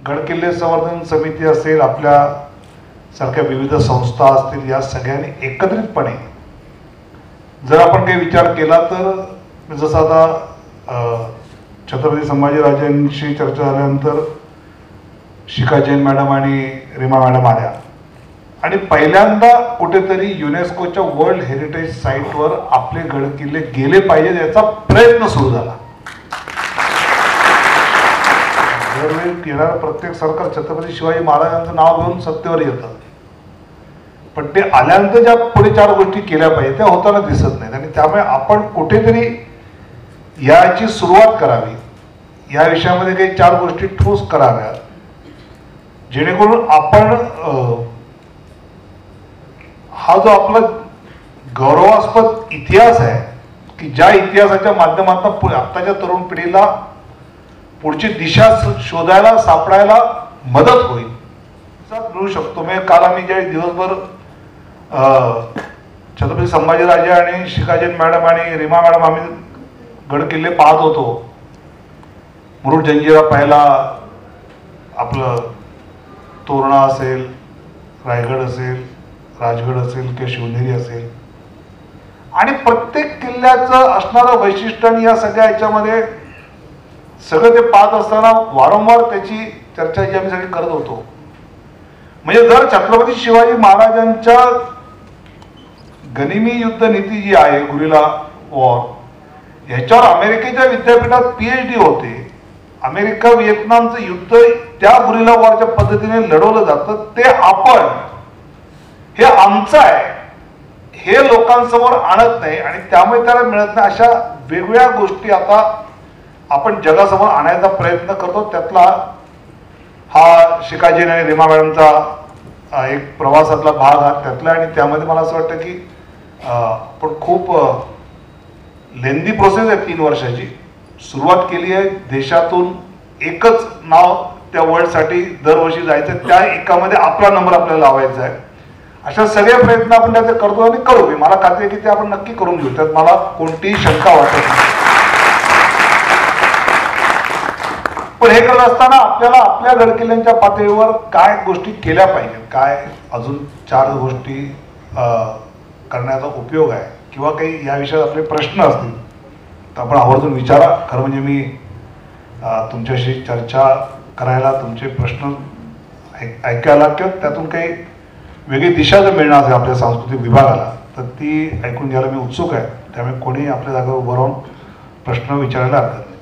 गडकिल्ले संवर्धन समिती असेल, आपल्या सारख्या विविध संस्था असतील, या सगळ्यांनी एकत्रितपणे जर आपण काही विचार केला तर जसं आता छत्रपती संभाजीराजांशी चर्चा झाल्यानंतर शिखा जैन मॅडम आणि रीमा मॅडम आल्या आणि पहिल्यांदा कुठेतरी युनेस्कोच्या वर्ल्ड हेरिटेज साईटवर आपले गडकिल्ले गेले पाहिजेत याचा प्रयत्न सुरू झाला. दरवेळी येणारं प्रत्येक सरकार छत्रपती शिवाजी महाराजांचं नाव घेऊन सत्तेवर येतं, पण ते आल्यानंतर ज्या पुढे 4 गोष्टी केल्या पाहिजे त्या होताना दिसत नाहीत. आणि त्यामुळे आपण कुठेतरी याची सुरुवात करावी, या विषयामध्ये काही 4 गोष्टी ठोस कराव्या, जेणेकरून आपण हा जो आपला गौरवास्पद इतिहास आहे की ज्या इतिहासाच्या माध्यमातून आत्ताच्या तरुण पिढीला पुढची दिशा शोधायला सापडायला मदत होईल मिळू शकतो. म्हणजे काल आम्ही ज्या दिवसभर छत्रपती संभाजीराजे आणि शिखा जैन मॅडम आणि रीमा मॅडम आम्ही गडकिल्ले पाहत होतो. मुरुड जंजिरा पाहिला, आपलं तोरणा असेल, रायगड असेल, राजगड असेल किंवा शिवनेरी असेल, आणि प्रत्येक किल्ल्याचं असणारं वैशिष्ट्य आणि या सगळ्या याच्यामध्ये सगळं ते पाहत असताना वारंवार त्याची चर्चा जी आम्ही सगळी करत होतो. म्हणजे जर छत्रपती शिवाजी महाराजांच्या गनिमी युद्ध नीती जी आहे, गुरिला वॉर, ह्याच्यावर अमेरिकेच्या विद्यापीठात PhD होते. अमेरिका व्हिएतनामचं युद्ध त्या गुरिला वॉरच्या पद्धतीने लढवलं जातं, ते आपण हे आमचं आहे हे लोकांसमोर आणत नाही आणि त्यामुळे त्याला मिळत नाही. अशा वेगवेगळ्या गोष्टी आता आपण जगासमोर आणायचा प्रयत्न करतो. त्यातला हा शिखा जैन आणि रीमा मॅडमचा एक प्रवासातला भाग हा त्यातला. आणि त्यामध्ये मला असं वाटतं की आपण खूप लेंदी प्रोसेस आहे, 3 वर्षाची सुरुवात केली आहे. देशातून एकच नाव त्या वर्ल्डसाठी दरवर्षी जायचं, त्या एकामध्ये आपला नंबर आपल्याला लावायचा आहे. अशा सगळे प्रयत्न आपण त्याचे करतो आणि करू. मला खात्री आहे की ते आपण नक्की करून घेऊ, त्यात मला कोणतीही शंका वाटत नाही. पण हे करत असताना आपल्याला आपल्या गडकिल्ल्यांच्या पातळीवर काय गोष्टी केल्या पाहिजेत, काय अजून 4 गोष्टी करण्याचा उपयोग आहे, किंवा काही या विषयात आपले प्रश्न असतील तर आपण आवर्जून विचारा. खरं म्हणजे मी तुमच्याशी चर्चा करायला, तुमचे प्रश्न ऐकायला किंवा त्यातून काही वेगळी दिशा जर मिळणार असेल आपल्या सांस्कृतिक विभागाला तर ती ऐकून घ्यायला मी उत्सुक आहे. त्यामुळे कोणी आपल्या जागेवर उभं राहून प्रश्न विचारायला हरकत नाही.